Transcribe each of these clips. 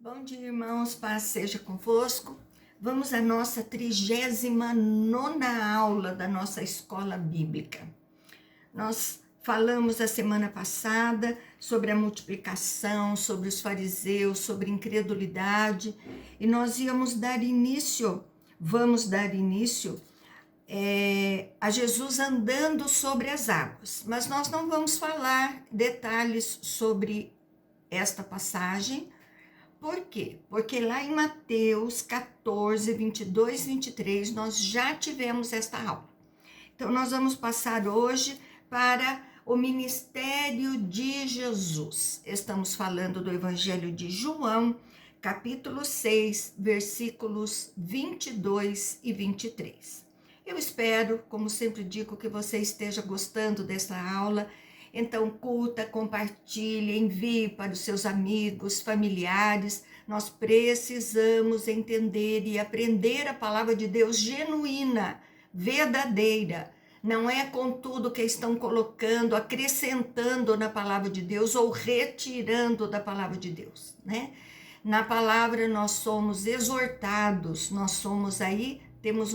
Bom dia, irmãos, paz seja convosco. Vamos à nossa 39ª aula da nossa escola bíblica. Nós falamos a semana passada sobre a multiplicação, sobre os fariseus, sobre incredulidade, e nós vamos dar início a Jesus andando sobre as águas. Mas nós não vamos falar detalhes sobre esta passagem. Por quê? Porque lá em Mateus 14, 22 e 23, nós já tivemos esta aula. Então, nós vamos passar hoje para o ministério de Jesus. Estamos falando do Evangelho de João, capítulo 6, versículos 22 e 23. Eu espero, como sempre digo, que você esteja gostando dessa aula. Então, curta, compartilhe, envie para os seus amigos, familiares. Nós precisamos entender e aprender a palavra de Deus genuína, verdadeira. Não é com tudo que estão colocando, acrescentando na palavra de Deus ou retirando da palavra de Deus, né? Na palavra nós somos exortados, temos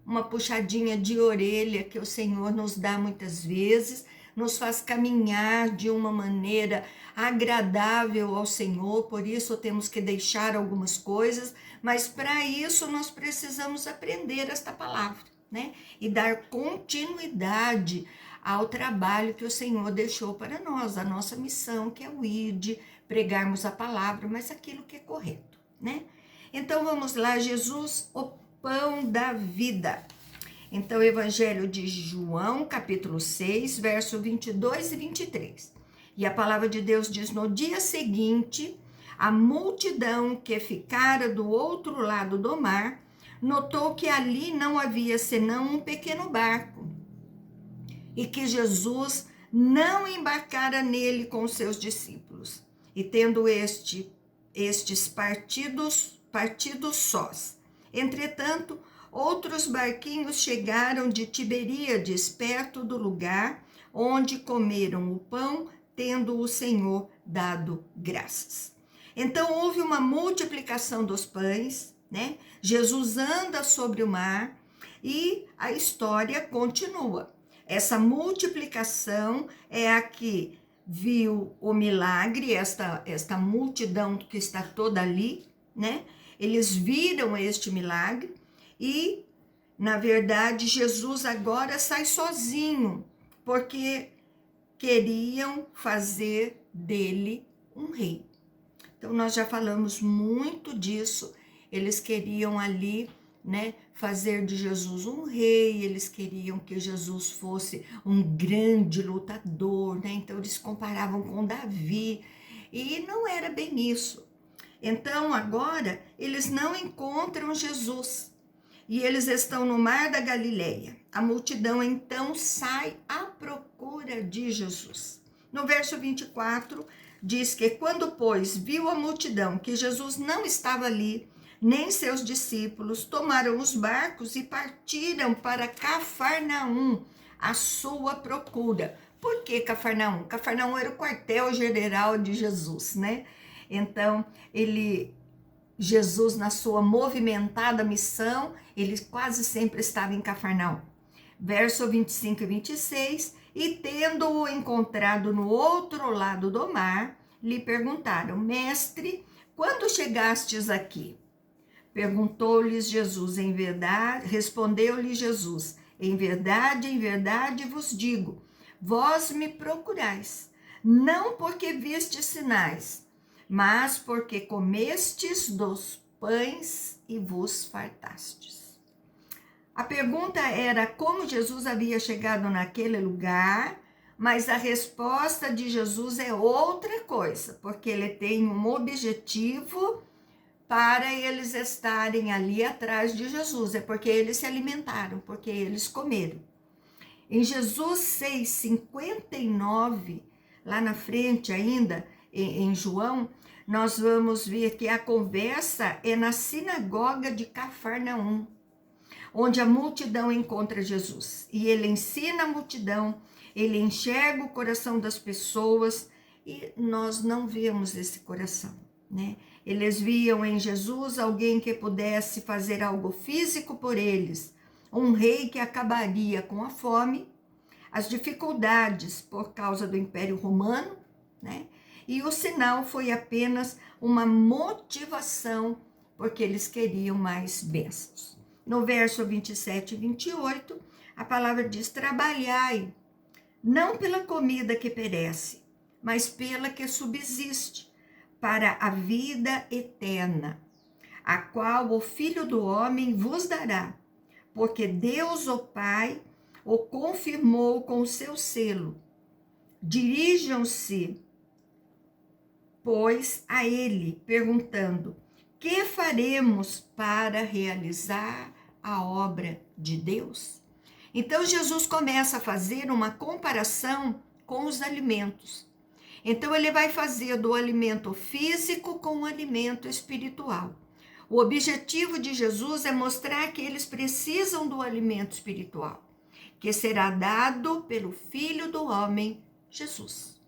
uma puxadinha de orelha que o Senhor nos dá muitas vezes, nos faz caminhar de uma maneira agradável ao Senhor, por isso temos que deixar algumas coisas, mas para isso nós precisamos aprender esta palavra, né? E dar continuidade ao trabalho que o Senhor deixou para nós, a nossa missão, que é o ir, pregarmos a palavra, mas aquilo que é correto, né? Então vamos lá, Jesus, o pão da vida. Então, Evangelho de João, capítulo 6, verso 22 e 23. E a palavra de Deus diz: no dia seguinte, a multidão que ficara do outro lado do mar, notou que ali não havia senão um pequeno barco, e que Jesus não embarcara nele com os seus discípulos. E tendo estes partidos sós. Entretanto, outros barquinhos chegaram de Tiberíades, perto do lugar onde comeram o pão, tendo o Senhor dado graças. Então houve uma multiplicação dos pães, né? Jesus anda sobre o mar e a história continua. Essa multiplicação é a que viu o milagre, esta multidão que está toda ali, né? Eles viram este milagre. E, na verdade, Jesus agora sai sozinho, porque queriam fazer dele um rei. Então, nós já falamos muito disso. Eles queriam ali, né, fazer de Jesus um rei, eles queriam que Jesus fosse um grande lutador, né? Então, eles comparavam com Davi, e não era bem isso. Então, agora, eles não encontram Jesus. E eles estão no mar da Galileia. A multidão então sai à procura de Jesus. No verso 24, diz que quando, pois, viu a multidão que Jesus não estava ali, nem seus discípulos, tomaram os barcos e partiram para Cafarnaum, à sua procura. Por que Cafarnaum? Cafarnaum era o quartel-general de Jesus, né? Então, Jesus, na sua movimentada missão, ele quase sempre estava em Cafarnaum. Verso 25 e 26, e tendo-o encontrado no outro lado do mar, lhe perguntaram: mestre, quando chegastes aqui? Perguntou-lhes Jesus, respondeu-lhe Jesus, em verdade vos digo, vós me procurais, não porque vistes sinais, mas porque comestes dos pães e vos fartastes. A pergunta era como Jesus havia chegado naquele lugar, mas a resposta de Jesus é outra coisa, porque ele tem um objetivo para eles estarem ali atrás de Jesus, é porque eles se alimentaram, porque eles comeram. Em Jesus 6:59, lá na frente ainda, em João, nós vamos ver que a conversa é na sinagoga de Cafarnaum, onde a multidão encontra Jesus. E ele ensina a multidão, ele enxerga o coração das pessoas e nós não vemos esse coração, né? Eles viam em Jesus alguém que pudesse fazer algo físico por eles, um rei que acabaria com a fome, as dificuldades por causa do Império Romano, né? E o sinal foi apenas uma motivação, porque eles queriam mais bênçãos. No verso 27 e 28, a palavra diz: trabalhai, não pela comida que perece, mas pela que subsiste, para a vida eterna, a qual o Filho do Homem vos dará, porque Deus, o Pai, o confirmou com o seu selo. Dirijam-se, pois, a ele, perguntando: que faremos para realizar a obra de Deus? Então, Jesus começa a fazer uma comparação com os alimentos. Então, ele vai fazer do alimento físico com o alimento espiritual. O objetivo de Jesus é mostrar que eles precisam do alimento espiritual, que será dado pelo Filho do Homem, Jesus.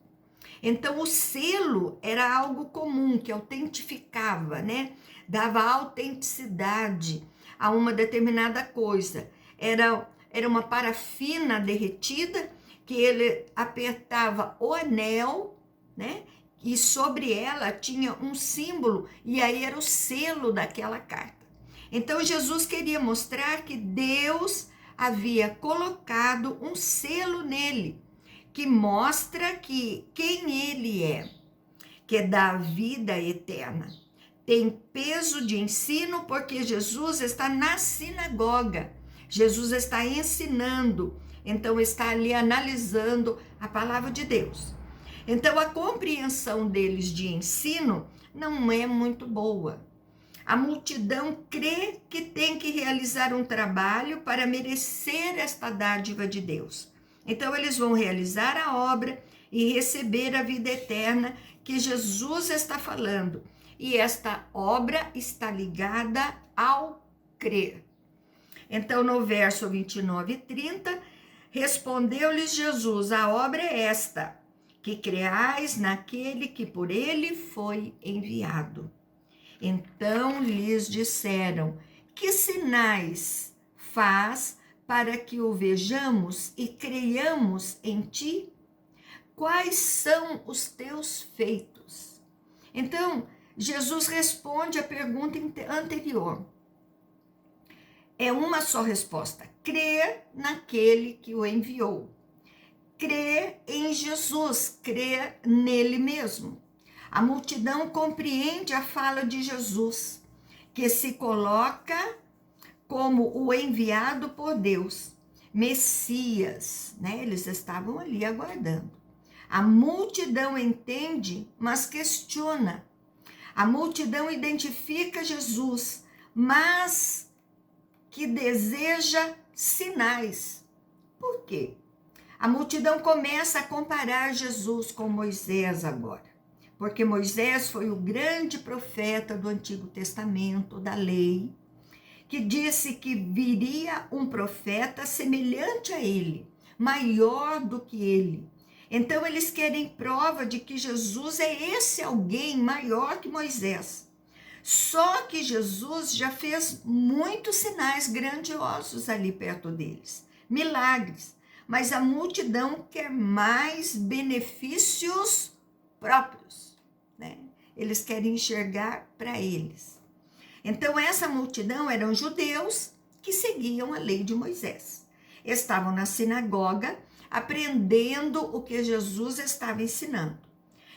Então, o selo era algo comum, que autentificava, né? Dava autenticidade a uma determinada coisa. Era uma parafina derretida, que ele apertava o anel, né? E sobre ela tinha um símbolo, e aí era o selo daquela carta. Então, Jesus queria mostrar que Deus havia colocado um selo nele, que mostra que quem ele é, que dá a vida eterna. Tem peso de ensino porque Jesus está na sinagoga, Jesus está ensinando, então está ali analisando a palavra de Deus. Então a compreensão deles de ensino não é muito boa. A multidão crê que tem que realizar um trabalho para merecer esta dádiva de Deus. Então eles vão realizar a obra e receber a vida eterna que Jesus está falando. E esta obra está ligada ao crer. Então no verso 29 e 30, respondeu-lhes Jesus: a obra é esta, que creais naquele que por ele foi enviado. Então lhes disseram: que sinais faz para que o vejamos e creiamos em ti? Quais são os teus feitos? Então, Jesus responde a pergunta anterior. É uma só resposta: crer naquele que o enviou. Crer em Jesus, crer nele mesmo. A multidão compreende a fala de Jesus, que se coloca como o enviado por Deus, Messias, né? Eles estavam ali aguardando. A multidão entende, mas questiona. A multidão identifica Jesus, mas que deseja sinais. Por quê? A multidão começa a comparar Jesus com Moisés agora, porque Moisés foi o grande profeta do Antigo Testamento, da lei, que disse que viria um profeta semelhante a ele, maior do que ele. Então eles querem prova de que Jesus é esse alguém maior que Moisés. Só que Jesus já fez muitos sinais grandiosos ali perto deles, milagres. Mas a multidão quer mais benefícios próprios, né? Eles querem enxergar para eles. Então, essa multidão eram judeus que seguiam a lei de Moisés. Estavam na sinagoga aprendendo o que Jesus estava ensinando.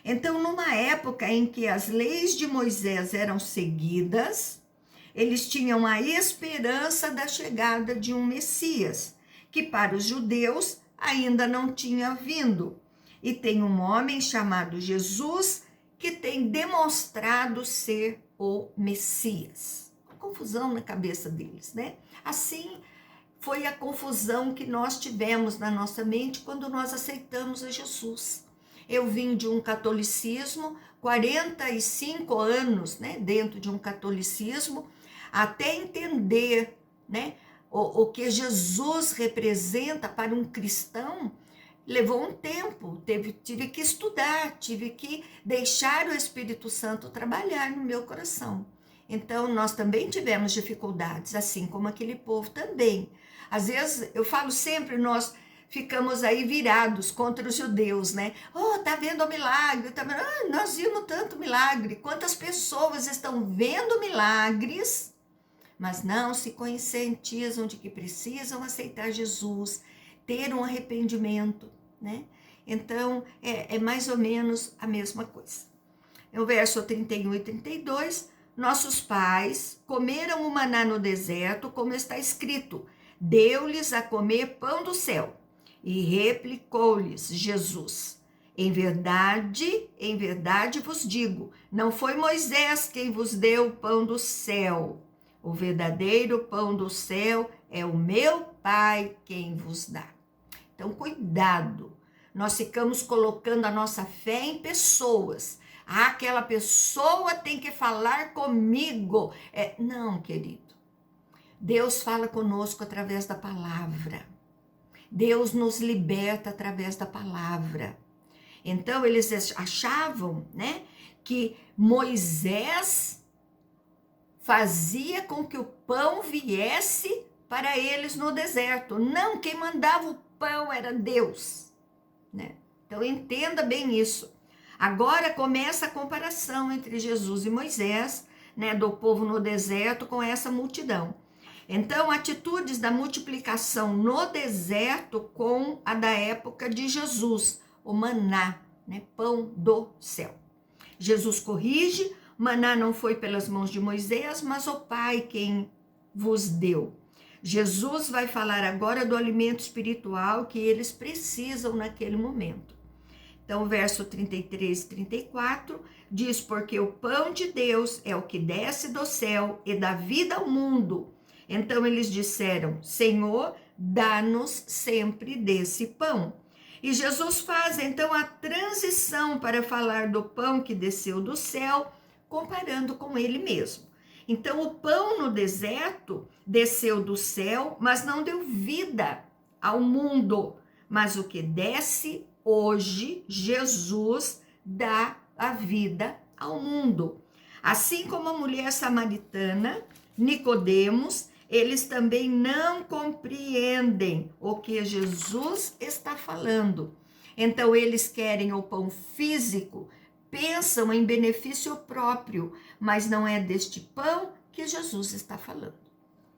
Então, numa época em que as leis de Moisés eram seguidas, eles tinham a esperança da chegada de um Messias, que para os judeus ainda não tinha vindo. E tem um homem chamado Jesus que tem demonstrado ser o Messias. Uma confusão na cabeça deles, né? Assim foi a confusão que nós tivemos na nossa mente quando nós aceitamos a Jesus. Eu vim de um catolicismo, 45 anos, né, dentro de um catolicismo, até entender, né, o que Jesus representa para um cristão, levou um tempo, tive que estudar, tive que deixar o Espírito Santo trabalhar no meu coração. Então, nós também tivemos dificuldades, assim como aquele povo também. Às vezes, eu falo sempre, nós ficamos aí virados contra os judeus, né? Oh, tá vendo o milagre? Tá vendo? Ah, nós vimos tanto milagre. Quantas pessoas estão vendo milagres, mas não se conscientizam de que precisam aceitar Jesus, ter um arrependimento, né? Então, é mais ou menos a mesma coisa. No verso 31 e 32, nossos pais comeram o maná no deserto, como está escrito, deu-lhes a comer pão do céu. E replicou-lhes Jesus, em verdade vos digo, não foi Moisés quem vos deu o pão do céu. O verdadeiro pão do céu é o meu Pai quem vos dá. Então, cuidado. Nós ficamos colocando a nossa fé em pessoas. Ah, aquela pessoa tem que falar comigo. Não, querido. Deus fala conosco através da palavra. Deus nos liberta através da palavra. Então, eles achavam, né, que Moisés fazia com que o pão viesse para eles no deserto. Não, quem mandava o pão era Deus, né? Então, entenda bem isso. Agora começa a comparação entre Jesus e Moisés, né, do povo no deserto com essa multidão. Então, atitudes da multiplicação no deserto com a da época de Jesus, o maná, né, pão do céu. Jesus corrige, maná não foi pelas mãos de Moisés, mas o Pai quem vos deu. Jesus vai falar agora do alimento espiritual que eles precisam naquele momento. Então, verso 33 e 34 diz, porque o pão de Deus é o que desce do céu e dá vida ao mundo. Então, eles disseram, Senhor, dá-nos sempre desse pão. E Jesus faz, então, a transição para falar do pão que desceu do céu, comparando com ele mesmo. Então, o pão no deserto desceu do céu, mas não deu vida ao mundo. Mas o que desce hoje, Jesus dá a vida ao mundo. Assim como a mulher samaritana, Nicodemos, eles também não compreendem o que Jesus está falando. Então, eles querem o pão físico, pensam em benefício próprio, mas não é deste pão que Jesus está falando.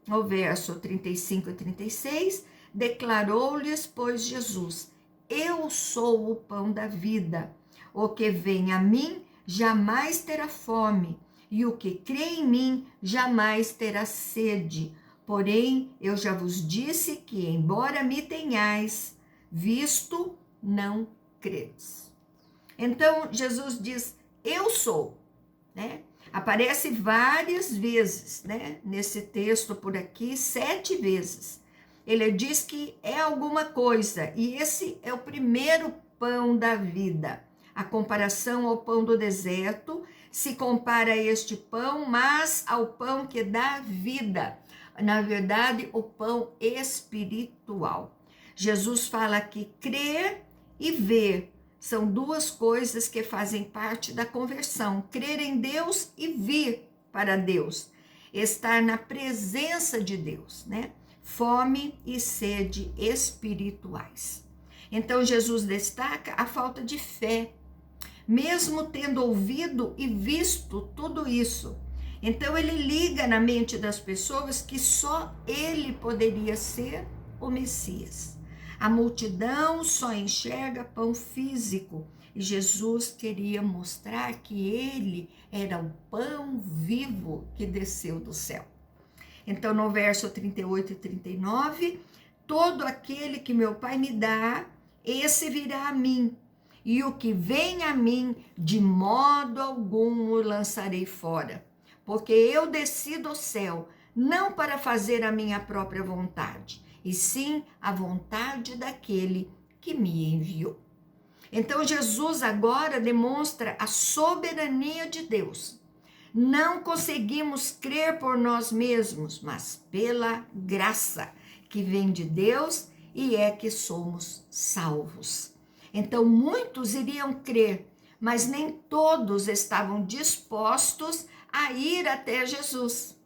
No verso 35 e 36, declarou-lhes, pois, Jesus, eu sou o pão da vida. O que vem a mim jamais terá fome, e o que crê em mim jamais terá sede. Porém, eu já vos disse que, embora me tenhais visto, não credes. Então, Jesus diz, eu sou, né? Aparece várias vezes, né? Nesse texto por aqui, 7 vezes. Ele diz que é alguma coisa, e esse é o primeiro pão da vida. A comparação ao pão do deserto se compara a este pão, mas ao pão que dá vida. Na verdade, o pão espiritual. Jesus fala que crer e ver são duas coisas que fazem parte da conversão. Crer em Deus e vir para Deus. Estar na presença de Deus, né? Fome e sede espirituais. Então, Jesus destaca a falta de fé, mesmo tendo ouvido e visto tudo isso. Então, ele liga na mente das pessoas que só ele poderia ser o Messias. A multidão só enxerga pão físico e Jesus queria mostrar que ele era o pão vivo que desceu do céu. Então, no verso 38 e 39, todo aquele que meu Pai me dá, esse virá a mim. E o que vem a mim, de modo algum o lançarei fora. Porque eu desci do céu, não para fazer a minha própria vontade, e sim a vontade daquele que me enviou. Então, Jesus agora demonstra a soberania de Deus. Não conseguimos crer por nós mesmos, mas pela graça que vem de Deus e é que somos salvos. Então, muitos iriam crer, mas nem todos estavam dispostos a ir até Jesus.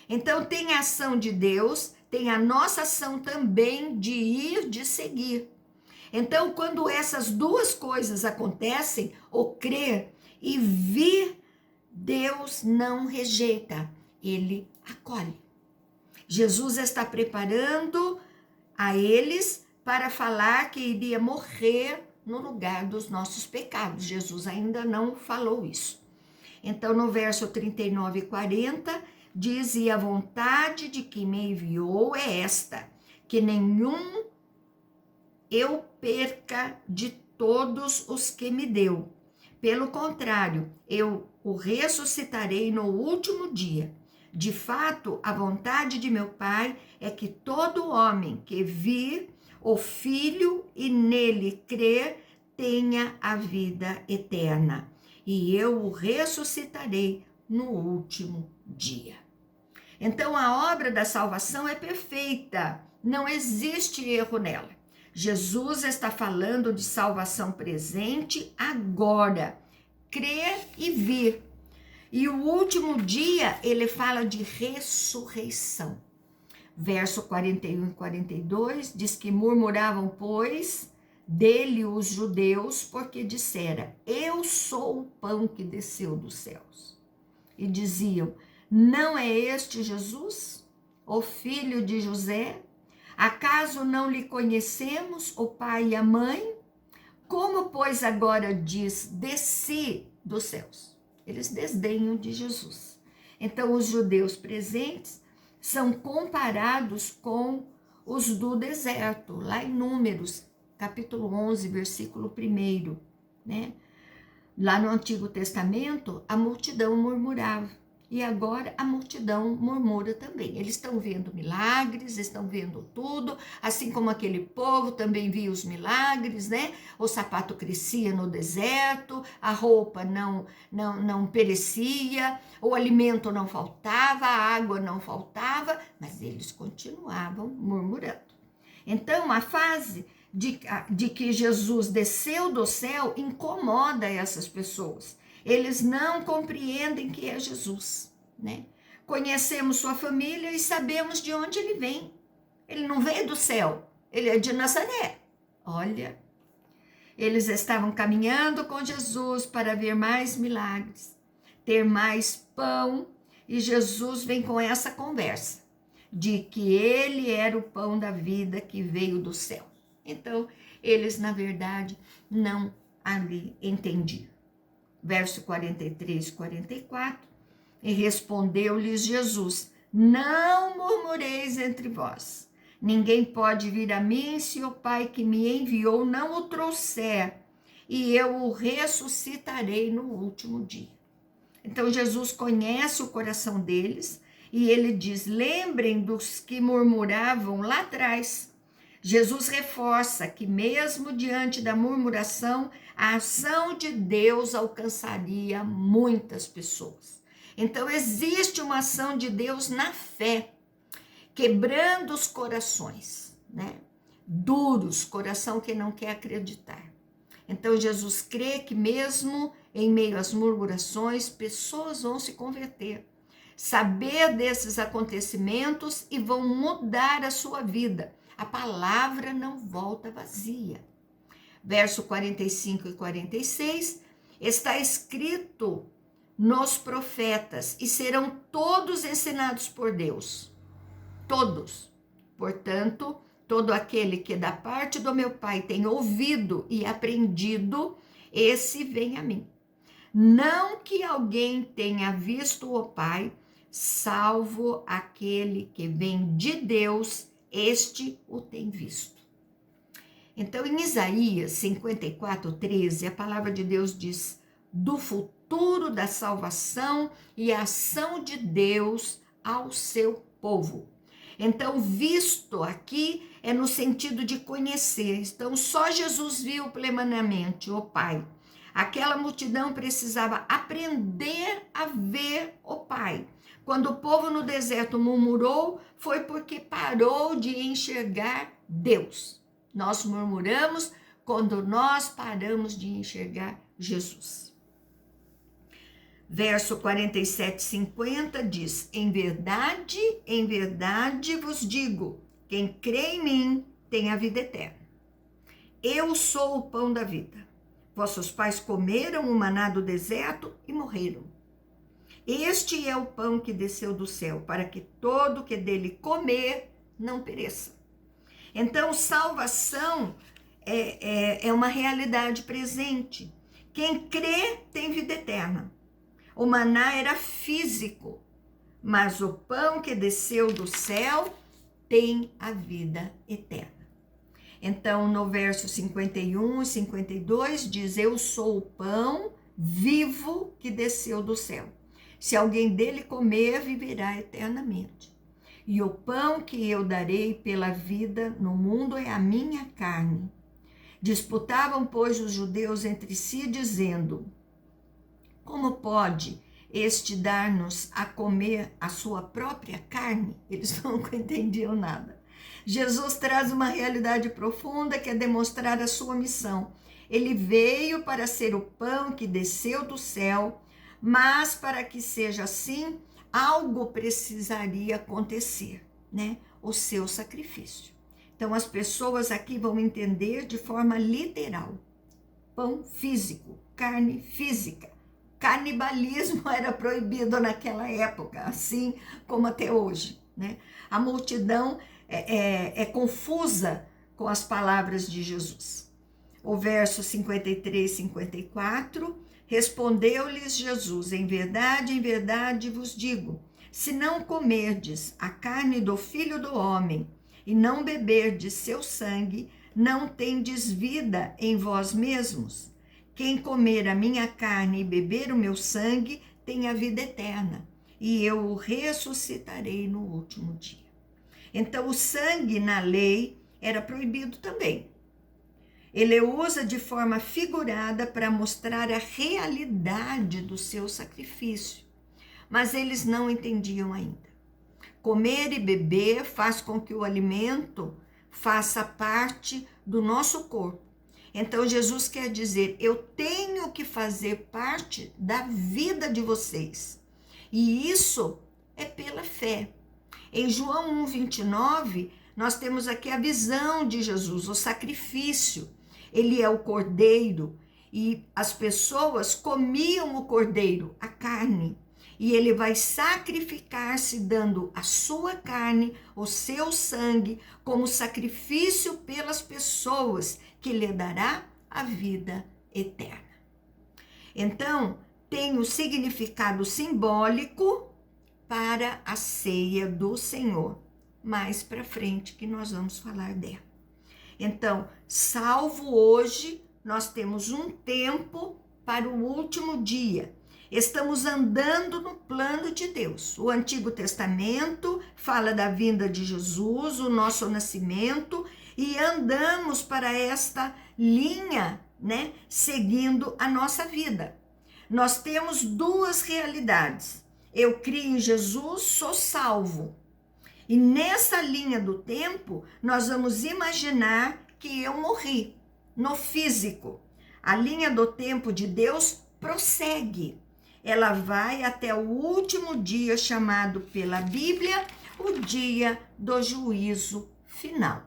Então, tem a ação de Deus, tem a nossa ação também de ir, de seguir. Então, quando essas duas coisas acontecem, o crer e vir, Deus não rejeita, ele acolhe. Jesus está preparando a eles para falar que iria morrer no lugar dos nossos pecados. Jesus ainda não falou isso. Então, no verso 39 e 40, diz: e a vontade de quem me enviou é esta, que nenhum eu perca de todos os que me deu. Pelo contrário, eu o ressuscitarei no último dia. De fato, a vontade de meu Pai é que todo homem que vir o Filho e nele crer tenha a vida eterna. E eu o ressuscitarei no último dia. Então, a obra da salvação é perfeita, não existe erro nela. Jesus está falando de salvação presente agora, crer e vir. E o último dia, ele fala de ressurreição. Verso 41 e 42 diz que murmuravam, pois, dele os judeus, porque dissera: eu sou o pão que desceu dos céus. E diziam: não é este Jesus, o filho de José? Acaso não lhe conhecemos o pai e a mãe? Como, pois, agora diz: desci dos céus? Eles desdenham de Jesus. Então, os judeus presentes são comparados com os do deserto, lá em Números, capítulo 11, versículo 1, né? Lá no Antigo Testamento, a multidão murmurava. E agora a multidão murmura também. Eles estão vendo milagres, estão vendo tudo, assim como aquele povo também via os milagres, né? O sapato crescia no deserto, a roupa não perecia, o alimento não faltava, a água não faltava, mas eles continuavam murmurando. Então, a fase de que Jesus desceu do céu incomoda essas pessoas. Eles não compreendem que é Jesus, né? Conhecemos sua família e sabemos de onde ele vem. Ele não veio do céu, ele é de Nazaré. Olha, eles estavam caminhando com Jesus para ver mais milagres, ter mais pão, e Jesus vem com essa conversa de que ele era o pão da vida que veio do céu. Então, eles, na verdade, não ali entendiam. Verso 43 e 44, e respondeu-lhes Jesus: não murmureis entre vós. Ninguém pode vir a mim se o Pai que me enviou não o trouxer, e eu o ressuscitarei no último dia. Então, Jesus conhece o coração deles, e ele diz: lembrem dos que murmuravam lá atrás. Jesus reforça que mesmo diante da murmuração, a ação de Deus alcançaria muitas pessoas. Então, existe uma ação de Deus na fé, quebrando os corações, né? Duros, coração que não quer acreditar. Então, Jesus crê que mesmo em meio às murmurações, pessoas vão se converter, saber desses acontecimentos e vão mudar a sua vida. A palavra não volta vazia. Verso 45 e 46, está escrito nos profetas, e serão todos ensinados por Deus. Todos. Portanto, todo aquele que da parte do meu Pai tem ouvido e aprendido, esse vem a mim. Não que alguém tenha visto o Pai, salvo aquele que vem de Deus, este o tem visto. Então, em Isaías 54:13, a palavra de Deus diz do futuro da salvação e a ação de Deus ao seu povo. Então, visto aqui é no sentido de conhecer. Então, só Jesus viu plenamente o Pai. Aquela multidão precisava aprender a ver o Pai. Quando o povo no deserto murmurou, foi porque parou de enxergar Deus. Nós murmuramos quando nós paramos de enxergar Jesus. Verso 47, 50 diz: em verdade vos digo, quem crê em mim tem a vida eterna. Eu sou o pão da vida. Vossos pais comeram o maná do deserto e morreram. Este é o pão que desceu do céu, para que todo que dele comer não pereça. Então, salvação é uma realidade presente. Quem crê tem vida eterna. O maná era físico, mas o pão que desceu do céu tem a vida eterna. Então, no verso 51 e 52 diz: eu sou o pão vivo que desceu do céu. Se alguém dele comer, viverá eternamente. E o pão que eu darei pela vida no mundo é a minha carne. Disputavam, pois, os judeus entre si, dizendo: como pode este dar-nos a comer a sua própria carne? Eles nunca entendiam nada. Jesus traz uma realidade profunda que é demonstrar a sua missão. Ele veio para ser o pão que desceu do céu, mas para que seja assim, algo precisaria acontecer, né? O seu sacrifício. Então, as pessoas aqui vão entender de forma literal. Pão físico, carne física. Canibalismo era proibido naquela época, assim como até hoje, né? A multidão é confusa com as palavras de Jesus. O verso 53, 54, respondeu-lhes Jesus: em verdade vos digo, se não comerdes a carne do Filho do Homem e não beberdes seu sangue, não tendes vida em vós mesmos. Quem comer a minha carne e beber o meu sangue tem a vida eterna, e eu o ressuscitarei no último dia. Então, o sangue na lei era proibido também. Ele usa de forma figurada para mostrar a realidade do seu sacrifício, mas eles não entendiam ainda. Comer e beber faz com que o alimento faça parte do nosso corpo. Então, Jesus quer dizer: eu tenho que fazer parte da vida de vocês. E isso é pela fé. Em João 1,29, nós temos aqui a visão de Jesus, o sacrifício. Ele é o cordeiro e as pessoas comiam o cordeiro, a carne. E ele vai sacrificar-se dando a sua carne, o seu sangue, como sacrifício pelas pessoas, que lhe dará a vida eterna. Então, tem o significado simbólico para a ceia do Senhor. Mais para frente que nós vamos falar dela. Então, salvo hoje, nós temos um tempo para o último dia. Estamos andando no plano de Deus. O Antigo Testamento fala da vinda de Jesus, o nosso nascimento, e andamos para esta linha, né, seguindo a nossa vida. Nós temos duas realidades. Eu crio em Jesus, sou salvo. E nessa linha do tempo, nós vamos imaginar que eu morri no físico. A linha do tempo de Deus prossegue. Ela vai até o último dia, chamado pela Bíblia o dia do juízo final.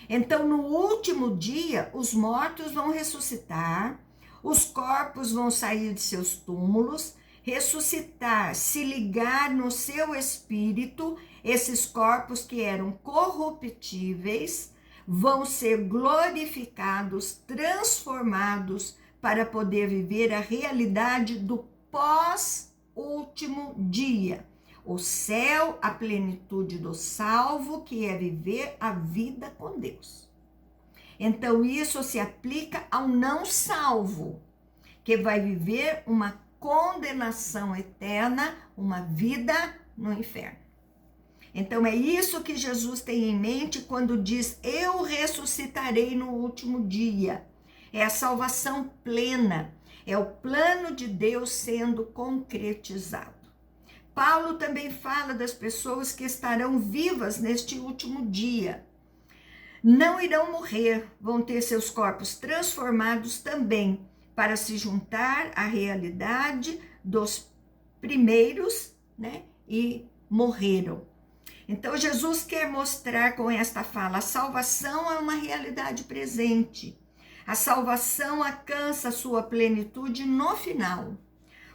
Então, no último dia, os mortos vão ressuscitar, os corpos vão sair de seus túmulos, ressuscitar, se ligar no seu espírito. Esses corpos que eram corruptíveis vão ser glorificados, transformados para poder viver a realidade do pós-último dia. O céu, a plenitude do salvo, que é viver a vida com Deus. Então, isso se aplica ao não salvo, que vai viver uma condenação eterna, uma vida no inferno. Então, é isso que Jesus tem em mente quando diz: eu ressuscitarei no último dia. É a salvação plena, é o plano de Deus sendo concretizado. Paulo também fala das pessoas que estarão vivas neste último dia. não irão morrer, vão ter seus corpos transformados também, para se juntar à realidade dos primeiros, né? E morreram. Então, Jesus quer mostrar com esta fala: a salvação é uma realidade presente. A salvação alcança a sua plenitude no final,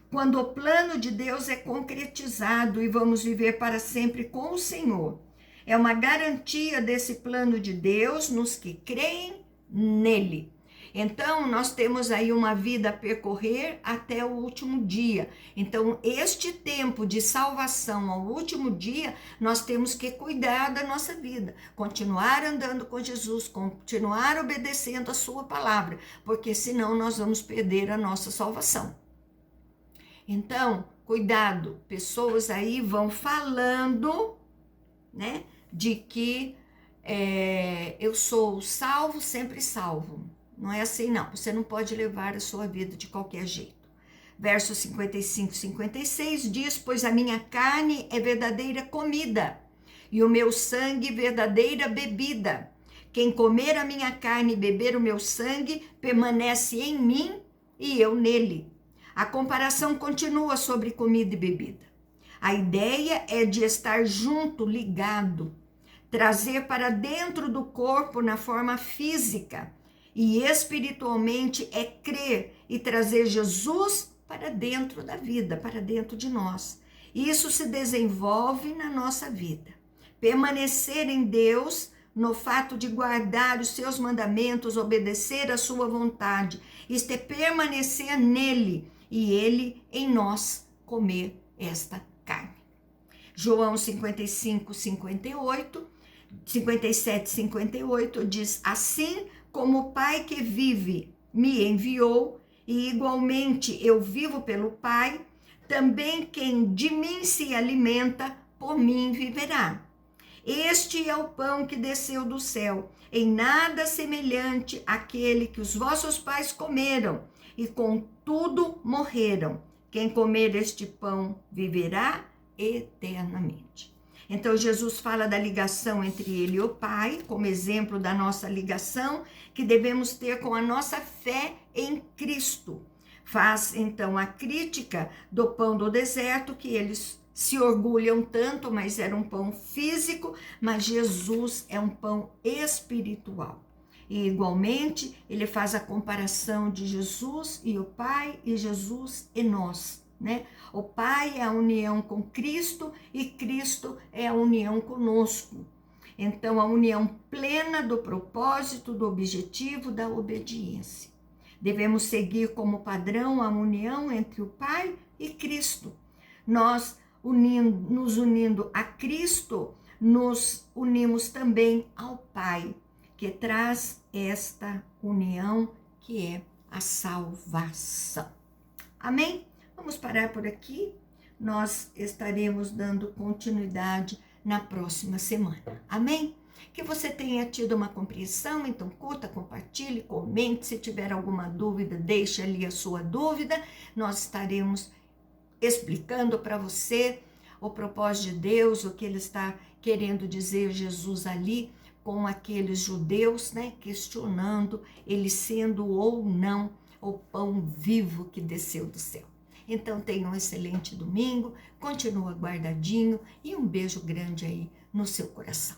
quando o plano de Deus é concretizado e vamos viver para sempre com o Senhor. É uma garantia desse plano de Deus nos que creem nele. Então, nós temos aí uma vida a percorrer até o último dia. Então, este tempo de salvação ao último dia, nós temos que cuidar da nossa vida, continuar andando com Jesus, continuar obedecendo a sua palavra, porque senão nós vamos perder a nossa salvação. Então, cuidado, pessoas aí vão falando, né, de que eu sou salvo, sempre salvo. Não é assim, não. Você não pode levar a sua vida de qualquer jeito. Verso 55, 56 diz: pois a minha carne é verdadeira comida, e o meu sangue verdadeira bebida. Quem comer a minha carne e beber o meu sangue, permanece em mim e eu nele. A comparação continua sobre comida e bebida. A ideia é de estar junto, ligado, trazer para dentro do corpo na forma física, e espiritualmente é crer e trazer Jesus para dentro da vida, para dentro de nós. Isso se desenvolve na nossa vida. Permanecer em Deus no fato de guardar os seus mandamentos, obedecer a sua vontade, isto é permanecer nele e ele em nós comer esta carne. João 55, 58, 57, 58 diz: assim como o Pai que vive me enviou, e igualmente eu vivo pelo Pai, também quem de mim se alimenta, por mim viverá. Este é o pão que desceu do céu, em nada semelhante àquele que os vossos pais comeram, e contudo morreram. Quem comer este pão viverá eternamente. Então, Jesus fala da ligação entre ele e o Pai, como exemplo da nossa ligação que devemos ter com a nossa fé em Cristo. Faz, então, a crítica do pão do deserto, que eles se orgulham tanto, mas era um pão físico, mas Jesus é um pão espiritual. E, igualmente, ele faz a comparação de Jesus e o Pai e Jesus e nós, né? O Pai é a união com Cristo e Cristo é a união conosco. Então, a união plena do propósito, do objetivo, da obediência. Devemos seguir como padrão a união entre o Pai e Cristo. Nós, nos unindo a Cristo, nos unimos também ao Pai, que traz esta união que é a salvação. Amém? Vamos parar por aqui. Nós estaremos dando continuidade na próxima semana. Amém? Que você tenha tido uma compreensão, então curta, compartilhe, comente. Se tiver alguma dúvida, deixe ali a sua dúvida. Nós estaremos explicando para você o propósito de Deus, o que ele está querendo dizer Jesus ali com aqueles judeus, né, questionando ele sendo ou não o pão vivo que desceu do céu. Então tenha um excelente domingo, continua guardadinho e um beijo grande aí no seu coração.